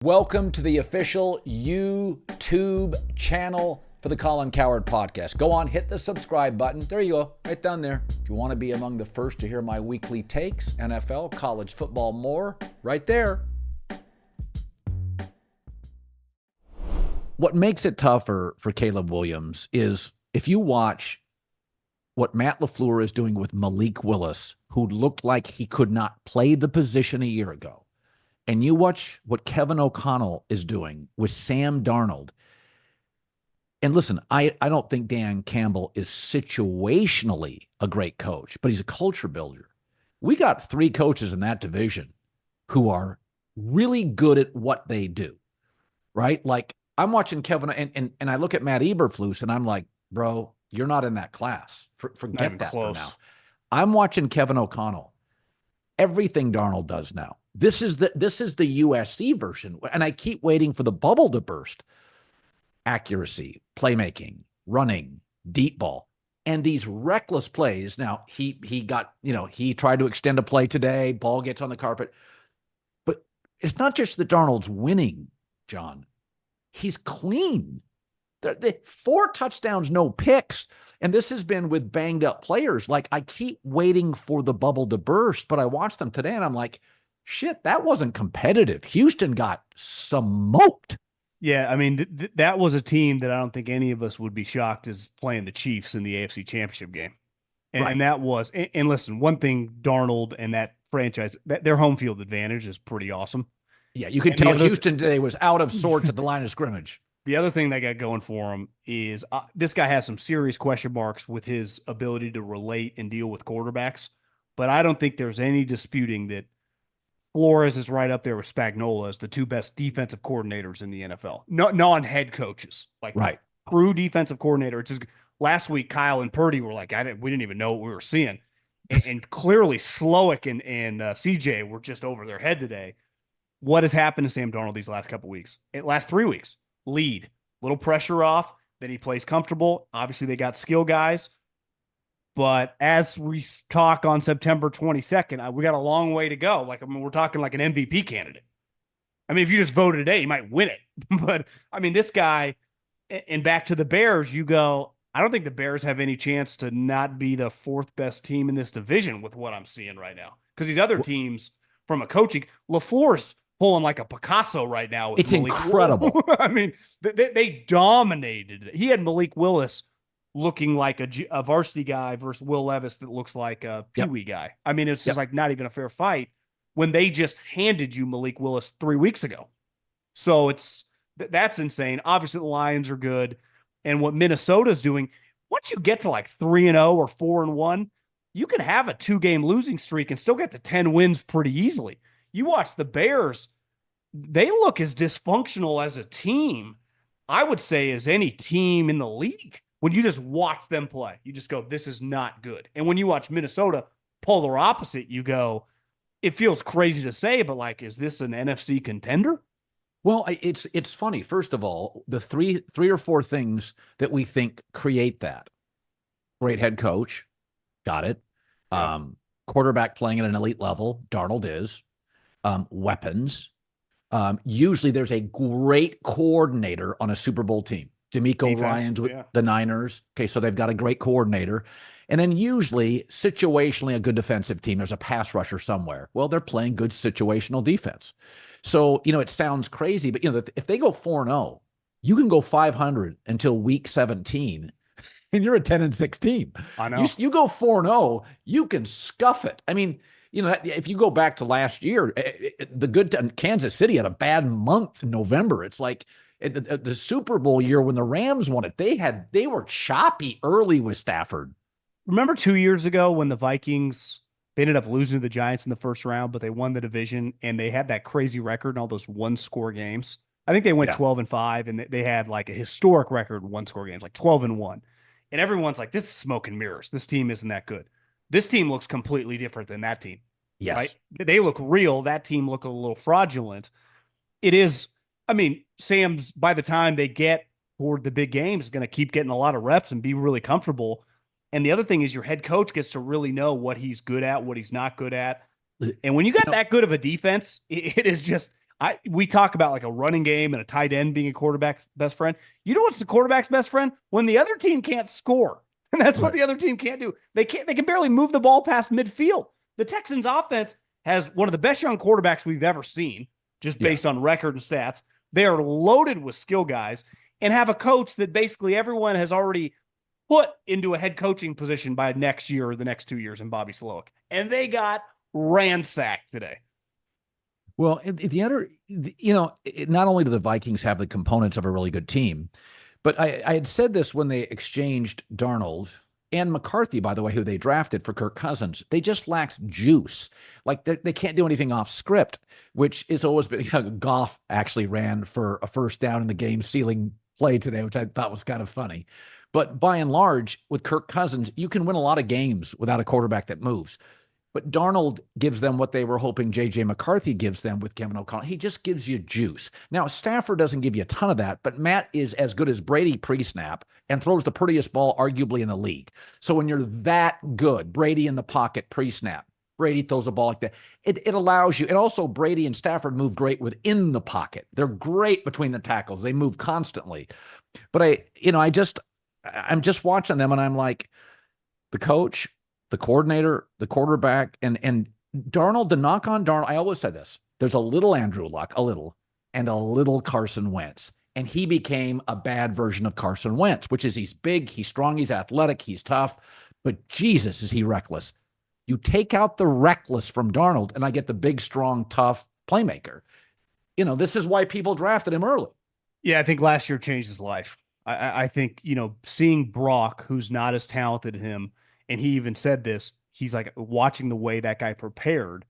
Welcome to the official YouTube channel for the Colin Cowherd podcast. Go on, hit the subscribe button. There you go, right down there. If you want to be among the first to hear my weekly takes, NFL, college football, more, right there. What makes it tougher for Caleb Williams is if you watch what Matt LaFleur is doing with Malik Willis, who looked like he could not play the position a year ago, and you watch what Kevin O'Connell is doing with Sam Darnold. And listen, I don't think Dan Campbell is situationally a great coach, but he's a culture builder. We got three coaches in that division who are really good at what they do, right? Like I'm watching Kevin, and I look at Matt Eberflus, and I'm like, bro, you're not in that class. Forget that for now. I'm watching Kevin O'Connell. Everything Darnold does now. This is the USC version, and I keep waiting for the bubble to burst. Accuracy, playmaking, running, deep ball, and these reckless plays. Now he got, he tried to extend a play today. Ball gets on the carpet, but it's not just that Darnold's winning, John. He's clean. The 4 touchdowns, no picks. And this has been with banged up players. Like I keep waiting for the bubble to burst, but I watched them today and I'm like, shit, that wasn't competitive. Houston got smoked. Yeah, I mean, that was a team that I don't think any of us would be shocked as playing the Chiefs in the AFC Championship game. And that was, and listen, one thing, Darnold and that franchise, their home field advantage is pretty awesome. Yeah, you could tell Houston today was out of sorts at the line of scrimmage. The other thing they got going for him is this guy has some serious question marks with his ability to relate and deal with quarterbacks. But I don't think there's any disputing that Flores is right up there with Spagnuolo as the two best defensive coordinators in the NFL. Non-head coaches, like right. True defensive coordinator. It's just last week, Kyle and Purdy were like, we didn't even know what we were seeing. And clearly Slowick and CJ were just over their head today. What has happened to Sam Darnold these last couple weeks? Last 3 weeks? Lead, little pressure off, then he plays comfortable. Obviously, they got skill guys. But as we talk on September 22nd, we got a long way to go. We're talking like an MVP candidate. I mean, if you just voted today, you might win it. But, I mean, this guy, and back to the Bears, you go, I don't think the Bears have any chance to not be the 4th best team in this division with what I'm seeing right now. Because these other teams, from a coaching, LaFleur's pulling like a Picasso right now. It's Malik incredible. I mean, they dominated it. He had Malik Willis looking like a varsity guy versus Will Levis that looks like a peewee guy. I mean, it's just like not even a fair fight when they just handed you Malik Willis 3 weeks ago. So that's insane. Obviously, the Lions are good. And what Minnesota's doing, once you get to like 3-0 or 4-1, you can have a 2-game losing streak and still get to 10 wins pretty easily. You watch the Bears, they look as dysfunctional as a team, I would say, as any team in the league. When you just watch them play, you just go, this is not good. And when you watch Minnesota, polar opposite, you go, it feels crazy to say, but like, is this an NFC contender? Well, it's funny. First of all, the three or four things that we think create that. Great head coach. Got it. Yeah. Quarterback playing at an elite level. Darnold is. Weapons. Usually there's a great coordinator on a Super Bowl team. D'Amico Ryans with the Niners. Okay, so they've got a great coordinator. And then usually, situationally, a good defensive team. There's a pass rusher somewhere. Well, they're playing good situational defense. So, it sounds crazy, but, if they go 4-0, you can go 500 until week 17, and you're a 10-6 team. I know. You go 4-0, you can scuff it. I mean, if you go back to last year, Kansas City had a bad month in November. It's like the Super Bowl year when the Rams won it, they were choppy early with Stafford. Remember 2 years ago when the Vikings, they ended up losing to the Giants in the first round, but they won the division and they had that crazy record in all those one-score games. I think they went 12-5 and they had like a historic record in one-score games, like 12-1. And everyone's like, this is smoke and mirrors. This team isn't that good. This team looks completely different than that team. Yes. Right? They look real. That team look a little fraudulent. It is, I mean, Sam's, by the time they get toward the big games, is going to keep getting a lot of reps and be really comfortable. And the other thing is your head coach gets to really know what he's good at, what he's not good at. And when you got that good of a defense, it is just, We talk about like a running game and a tight end being a quarterback's best friend. You know what's the quarterback's best friend? When the other team can't score. And that's what the other team can't do. They can barely move the ball past midfield. The Texans offense has one of the best young quarterbacks we've ever seen, just based on record and stats. They are loaded with skill guys and have a coach that basically everyone has already put into a head coaching position by next year or the next 2 years in Bobby Slowick. And they got ransacked today. Well, not only do the Vikings have the components of a really good team, but I had said this when they exchanged Darnold and McCarthy, by the way, who they drafted for Kirk Cousins. They just lacked juice. Like they can't do anything off script, which is always been. Goff actually ran for a first down in the game-sealing play today, which I thought was kind of funny. But by and large, with Kirk Cousins, you can win a lot of games without a quarterback that moves. But Darnold gives them what they were hoping J.J. McCarthy gives them with Kevin O'Connell. He just gives you juice. Now, Stafford doesn't give you a ton of that, but Matt is as good as Brady pre-snap and throws the prettiest ball arguably in the league. So when you're that good, Brady in the pocket pre-snap, Brady throws a ball like that, it allows you. And also Brady and Stafford move great within the pocket. They're great between the tackles. They move constantly. But I'm just watching them and I'm like, the coach, the coordinator, the quarterback, and Darnold, the knock on Darnold, I always said this. There's a little Andrew Luck, and a little Carson Wentz. And he became a bad version of Carson Wentz, which is he's big, he's strong, he's athletic, he's tough, but Jesus, is he reckless. You take out the reckless from Darnold, and I get the big, strong, tough playmaker. This is why people drafted him early. Yeah, I think last year changed his life. I think, seeing Brock, who's not as talented as him, and he even said this, he's like watching the way that guy prepared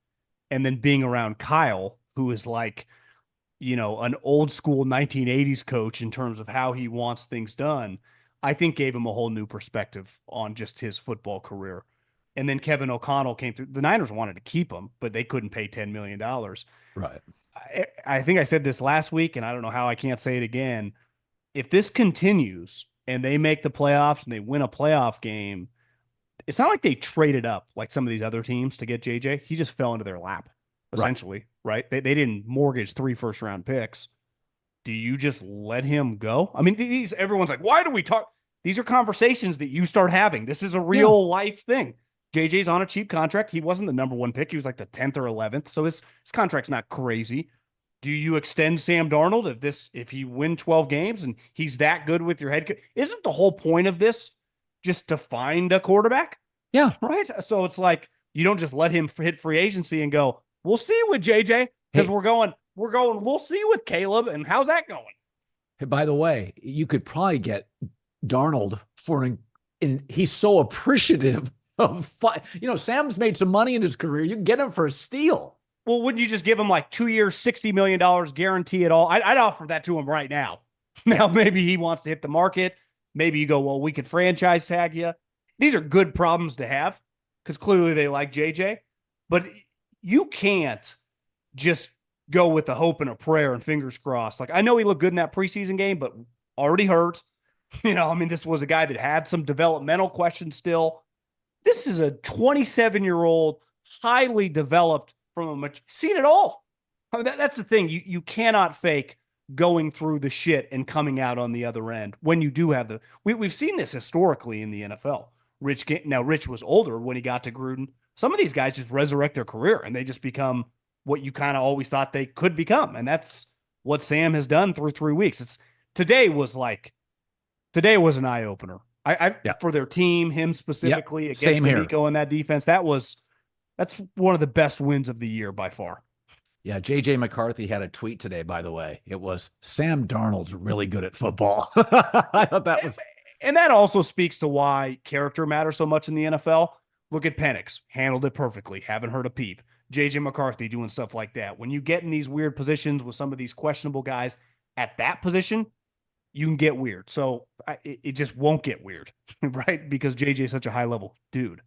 and then being around Kyle, who is like, an old school 1980s coach in terms of how he wants things done, I think gave him a whole new perspective on just his football career. And then Kevin O'Connell came through. The Niners wanted to keep him, but they couldn't pay $10 million. Right. I think I said this last week, and I don't know how I can't say it again. If this continues and they make the playoffs and they win a playoff game, it's not like they traded up like some of these other teams to get JJ. He just fell into their lap, essentially, right? They didn't mortgage 3 first-round picks. Do you just let him go? I mean, everyone's like, why do we talk? These are conversations that you start having. This is a real life thing. JJ's on a cheap contract. He wasn't the number 1 pick. He was like the 10th or 11th. So his contract's not crazy. Do you extend Sam Darnold if he win 12 games and he's that good with your head coach? Isn't the whole point of this just to find a quarterback? Yeah. Right. So it's like, you don't just let him hit free agency and go, we'll see with JJ, because we're going, we'll see with Caleb. And how's that going? Hey, by the way, you could probably get Darnold he's so appreciative of, Sam's made some money in his career. You can get him for a steal. Well, wouldn't you just give him like 2 years, $60 million guarantee it all? I'd offer that to him right now. Now, maybe he wants to hit the market. Maybe you go, well, we could franchise tag you. These are good problems to have because clearly they like JJ. But you can't just go with the hope and a prayer and fingers crossed. Like, I know he looked good in that preseason game, but already hurt. This was a guy that had some developmental questions still. This is a 27-year-old, highly developed seen it all. That's the thing. You cannot fake going through the shit and coming out on the other end when you do have we've seen this historically in the NFL. Rich was older when he got to Gruden. Some of these guys just resurrect their career and they just become what you kind of always thought they could become. And that's what Sam has done through 3 weeks. Today was an eye opener. For their team, him specifically against Nico and that defense. That's one of the best wins of the year by far. Yeah, J.J. McCarthy had a tweet today, by the way. It was, Sam Darnold's really good at football. I thought that was... And that also speaks to why character matters so much in the NFL. Look at Penix. Handled it perfectly. Haven't heard a peep. J.J. McCarthy doing stuff like that. When you get in these weird positions with some of these questionable guys at that position, you can get weird. So it just won't get weird, right? Because J.J. is such a high-level dude.